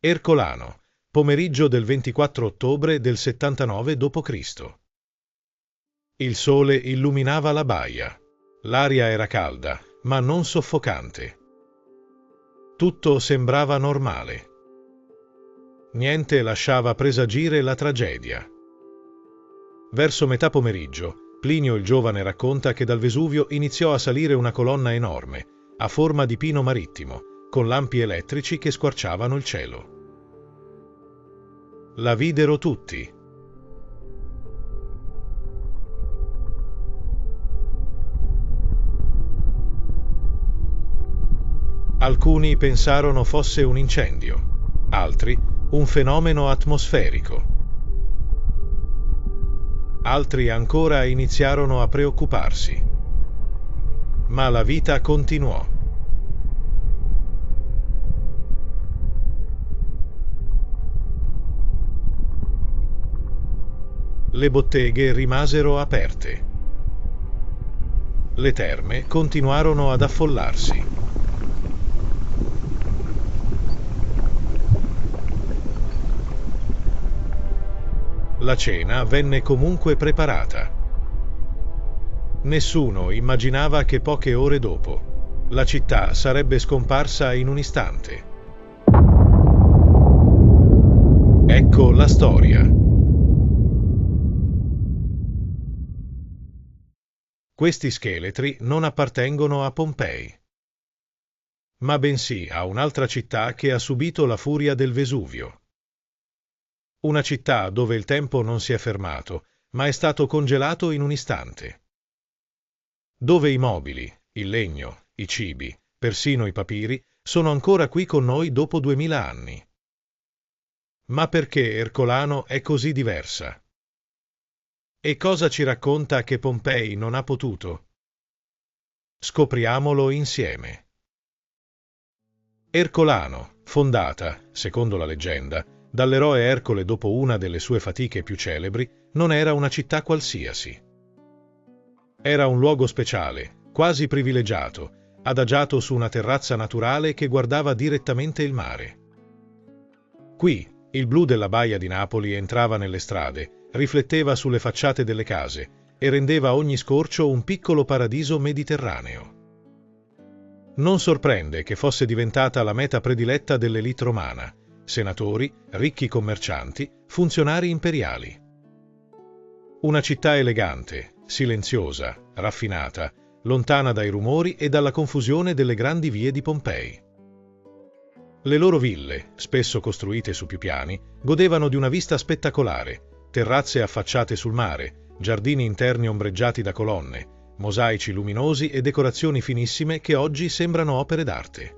Ercolano, pomeriggio del 24 ottobre del 79 d.C. Il sole illuminava la baia. L'aria era calda, ma non soffocante. Tutto sembrava normale. Niente lasciava presagire la tragedia. Verso metà pomeriggio, Plinio il giovane racconta che dal Vesuvio iniziò a salire una colonna enorme, a forma di pino marittimo, con lampi elettrici che squarciavano il cielo. La videro tutti. Alcuni pensarono fosse un incendio, altri un fenomeno atmosferico. Altri ancora iniziarono a preoccuparsi. Ma la vita continuò. Le botteghe rimasero aperte. Le terme continuarono ad affollarsi. La cena venne comunque preparata. Nessuno immaginava che poche ore dopo la città sarebbe scomparsa in un istante. Ecco la storia. Questi scheletri non appartengono a Pompei, ma bensì a un'altra città che ha subito la furia del Vesuvio. Una città dove il tempo non si è fermato, ma è stato congelato in un istante. Dove i mobili, il legno, i cibi, persino i papiri, sono ancora qui con noi dopo 2000 anni. Ma perché Ercolano è così diversa? E cosa ci racconta che Pompei non ha potuto? Scopriamolo insieme. Ercolano, fondata, secondo la leggenda, dall'eroe Ercole dopo una delle sue fatiche più celebri, non era una città qualsiasi. Era un luogo speciale, quasi privilegiato, adagiato su una terrazza naturale che guardava direttamente il mare. Qui, il blu della baia di Napoli entrava nelle strade, rifletteva sulle facciate delle case e rendeva ogni scorcio un piccolo paradiso mediterraneo. Non sorprende che fosse diventata la meta prediletta dell'élite romana, senatori, ricchi commercianti, funzionari imperiali. Una città elegante, silenziosa, raffinata, lontana dai rumori e dalla confusione delle grandi vie di Pompei. Le loro ville, spesso costruite su più piani, godevano di una vista spettacolare, terrazze affacciate sul mare, giardini interni ombreggiati da colonne, mosaici luminosi e decorazioni finissime che oggi sembrano opere d'arte.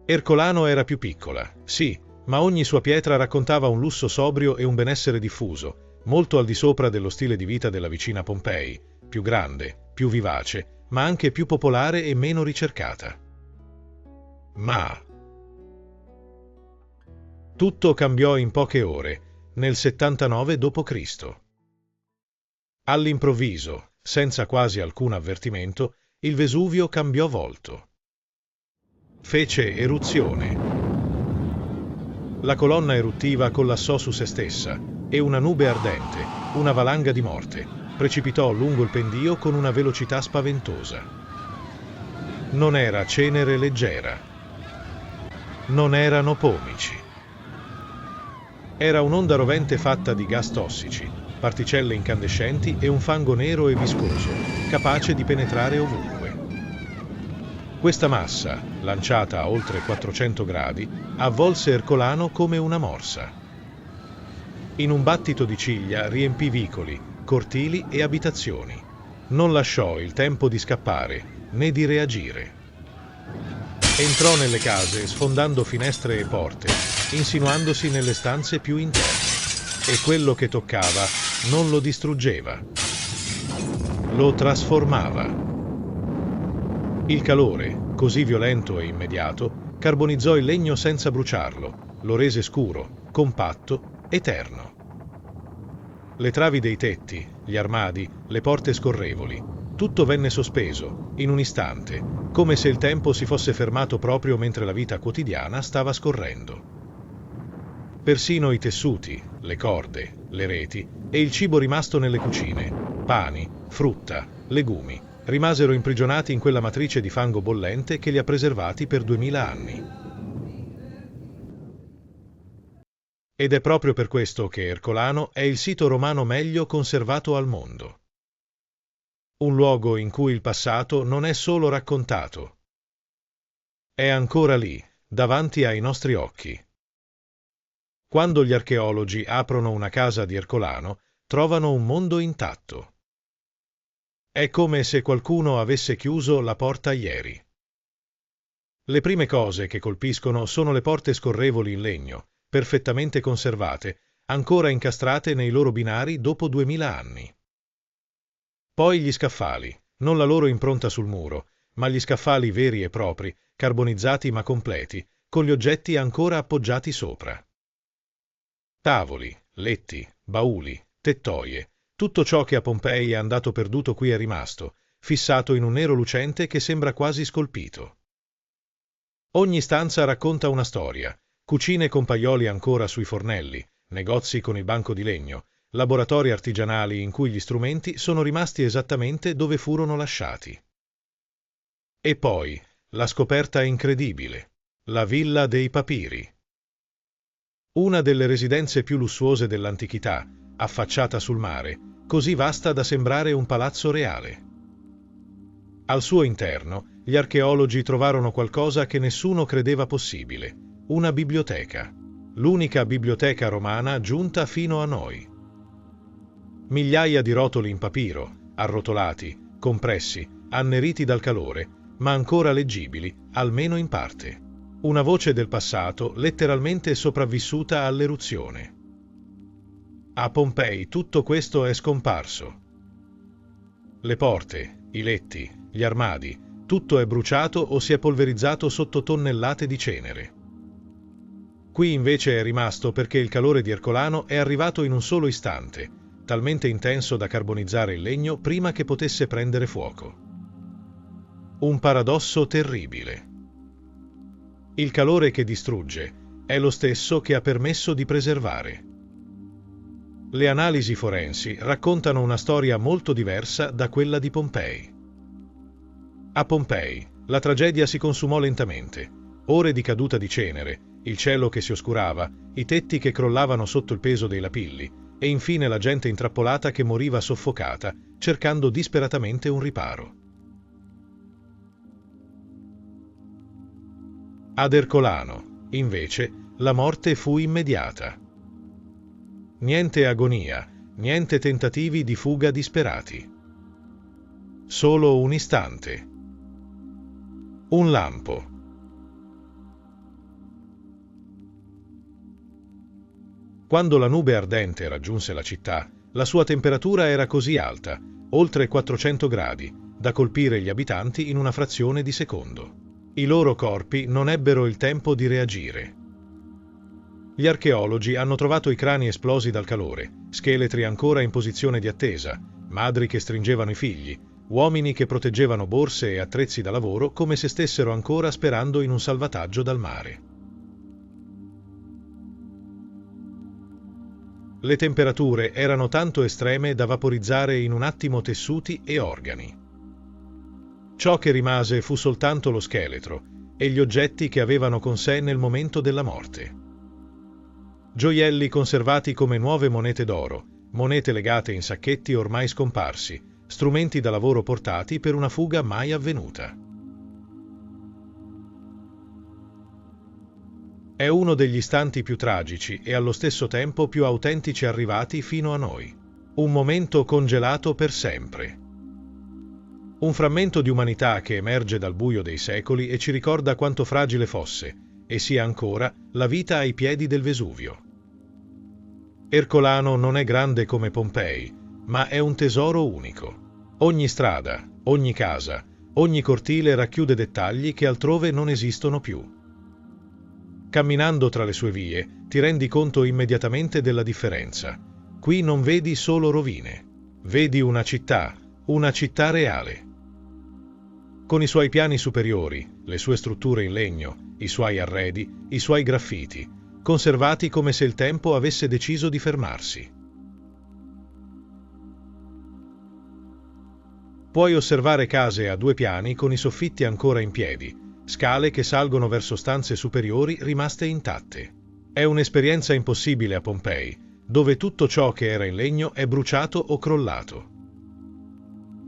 Ercolano era più piccola, sì, ma ogni sua pietra raccontava un lusso sobrio e un benessere diffuso, molto al di sopra dello stile di vita della vicina Pompei, più grande, più vivace, ma anche più popolare e meno ricercata. Ma tutto cambiò in poche ore, nel 79 d.C. All'improvviso, senza quasi alcun avvertimento, il Vesuvio cambiò volto. Fece eruzione. La colonna eruttiva collassò su se stessa e una nube ardente, una valanga di morte, precipitò lungo il pendio con una velocità spaventosa. Non era cenere leggera. Non erano pomici. Era un'onda rovente fatta di gas tossici, particelle incandescenti e un fango nero e viscoso, capace di penetrare ovunque. Questa massa, lanciata a oltre 400 gradi, avvolse Ercolano come una morsa. In un battito di ciglia riempì vicoli, cortili e abitazioni. Non lasciò il tempo di scappare, né di reagire. Entrò nelle case sfondando finestre e porte, insinuandosi nelle stanze più interne. E quello che toccava non lo distruggeva, lo trasformava. Il calore, così violento e immediato, carbonizzò il legno senza bruciarlo, lo rese scuro, compatto, eterno. Le travi dei tetti, gli armadi, le porte scorrevoli, tutto venne sospeso, in un istante, come se il tempo si fosse fermato proprio mentre la vita quotidiana stava scorrendo. Persino i tessuti, le corde, le reti e il cibo rimasto nelle cucine, pani, frutta, legumi, rimasero imprigionati in quella matrice di fango bollente che li ha preservati per 2000 anni. Ed è proprio per questo che Ercolano è il sito romano meglio conservato al mondo. Un luogo in cui il passato non è solo raccontato. È ancora lì, davanti ai nostri occhi. Quando gli archeologi aprono una casa di Ercolano, trovano un mondo intatto. È come se qualcuno avesse chiuso la porta ieri. Le prime cose che colpiscono sono le porte scorrevoli in legno, perfettamente conservate, ancora incastrate nei loro binari dopo 2000 anni. Poi gli scaffali, non la loro impronta sul muro, ma gli scaffali veri e propri, carbonizzati ma completi, con gli oggetti ancora appoggiati sopra. Tavoli, letti, bauli, tettoie, tutto ciò che a Pompei è andato perduto qui è rimasto, fissato in un nero lucente che sembra quasi scolpito. Ogni stanza racconta una storia, cucine con paioli ancora sui fornelli, negozi con il banco di legno, laboratori artigianali in cui gli strumenti sono rimasti esattamente dove furono lasciati. E poi, la scoperta incredibile, la Villa dei Papiri. Una delle residenze più lussuose dell'antichità, affacciata sul mare, così vasta da sembrare un palazzo reale. Al suo interno, gli archeologi trovarono qualcosa che nessuno credeva possibile, una biblioteca, l'unica biblioteca romana giunta fino a noi. Migliaia di rotoli in papiro, arrotolati, compressi, anneriti dal calore, ma ancora leggibili, almeno in parte. Una voce del passato letteralmente sopravvissuta all'eruzione. A Pompei tutto questo è scomparso. Le porte, i letti, gli armadi, tutto è bruciato o si è polverizzato sotto tonnellate di cenere. Qui invece è rimasto perché il calore di Ercolano è arrivato in un solo istante, talmente intenso da carbonizzare il legno prima che potesse prendere fuoco. Un paradosso terribile. Il calore che distrugge è lo stesso che ha permesso di preservare. Le analisi forensi raccontano una storia molto diversa da quella di Pompei. A Pompei, la tragedia si consumò lentamente. Ore di caduta di cenere, il cielo che si oscurava, i tetti che crollavano sotto il peso dei lapilli e infine la gente intrappolata che moriva soffocata, cercando disperatamente un riparo. Ad Ercolano, invece, la morte fu immediata. Niente agonia, niente tentativi di fuga disperati. Solo un istante. Un lampo. Quando la nube ardente raggiunse la città, la sua temperatura era così alta, oltre 400 gradi, da colpire gli abitanti in una frazione di secondo. I loro corpi non ebbero il tempo di reagire. Gli archeologi hanno trovato i crani esplosi dal calore, scheletri ancora in posizione di attesa, madri che stringevano i figli, uomini che proteggevano borse e attrezzi da lavoro come se stessero ancora sperando in un salvataggio dal mare. Le temperature erano tanto estreme da vaporizzare in un attimo tessuti e organi. Ciò che rimase fu soltanto lo scheletro e gli oggetti che avevano con sé nel momento della morte. Gioielli conservati come nuove monete d'oro, monete legate in sacchetti ormai scomparsi, strumenti da lavoro portati per una fuga mai avvenuta. È uno degli istanti più tragici e allo stesso tempo più autentici arrivati fino a noi. Un momento congelato per sempre. Un frammento di umanità che emerge dal buio dei secoli e ci ricorda quanto fragile fosse, e sia ancora, la vita ai piedi del Vesuvio. Ercolano non è grande come Pompei, ma è un tesoro unico. Ogni strada, ogni casa, ogni cortile racchiude dettagli che altrove non esistono più. Camminando tra le sue vie, ti rendi conto immediatamente della differenza. Qui non vedi solo rovine, vedi una città reale. Con i suoi piani superiori, le sue strutture in legno, i suoi arredi, i suoi graffiti, conservati come se il tempo avesse deciso di fermarsi. Puoi osservare case a 2 piani con i soffitti ancora in piedi, scale che salgono verso stanze superiori rimaste intatte. È un'esperienza impossibile a Pompei, dove tutto ciò che era in legno è bruciato o crollato.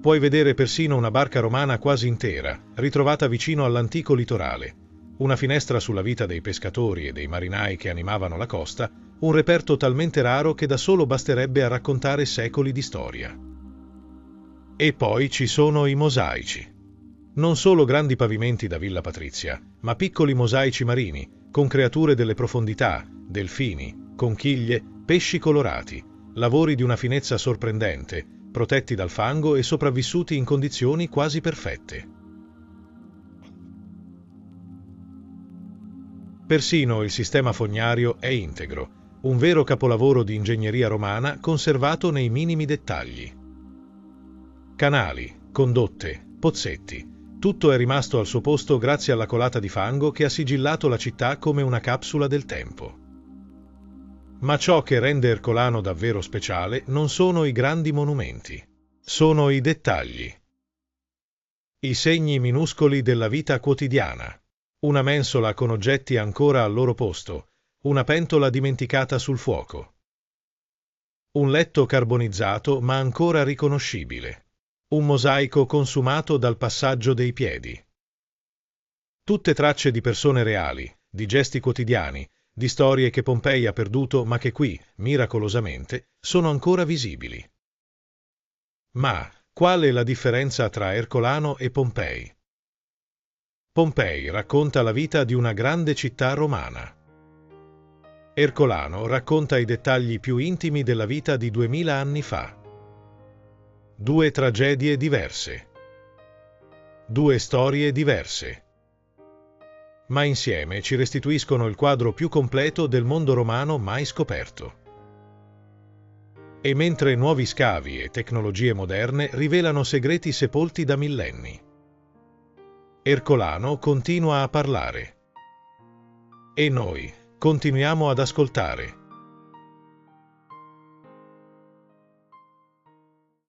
Puoi vedere persino una barca romana quasi intera, ritrovata vicino all'antico litorale, una finestra sulla vita dei pescatori e dei marinai che animavano la costa, un reperto talmente raro che da solo basterebbe a raccontare secoli di storia. E poi ci sono i mosaici. Non solo grandi pavimenti da Villa Patrizia, ma piccoli mosaici marini, con creature delle profondità, delfini, conchiglie, pesci colorati, lavori di una finezza sorprendente, protetti dal fango e sopravvissuti in condizioni quasi perfette. Persino il sistema fognario è integro, un vero capolavoro di ingegneria romana conservato nei minimi dettagli. Canali, condotte, pozzetti, tutto è rimasto al suo posto grazie alla colata di fango che ha sigillato la città come una capsula del tempo. Ma ciò che rende Ercolano davvero speciale non sono i grandi monumenti, sono i dettagli. I segni minuscoli della vita quotidiana, una mensola con oggetti ancora al loro posto, una pentola dimenticata sul fuoco, un letto carbonizzato ma ancora riconoscibile, un mosaico consumato dal passaggio dei piedi. Tutte tracce di persone reali, di gesti quotidiani, di storie che Pompei ha perduto ma che qui, miracolosamente, sono ancora visibili. Ma qual è la differenza tra Ercolano e Pompei? Pompei racconta la vita di una grande città romana. Ercolano racconta i dettagli più intimi della vita di 2000 anni fa. 2 tragedie diverse. 2 storie diverse. Ma insieme ci restituiscono il quadro più completo del mondo romano mai scoperto. E mentre nuovi scavi e tecnologie moderne rivelano segreti sepolti da millenni, Ercolano continua a parlare. E noi continuiamo ad ascoltare.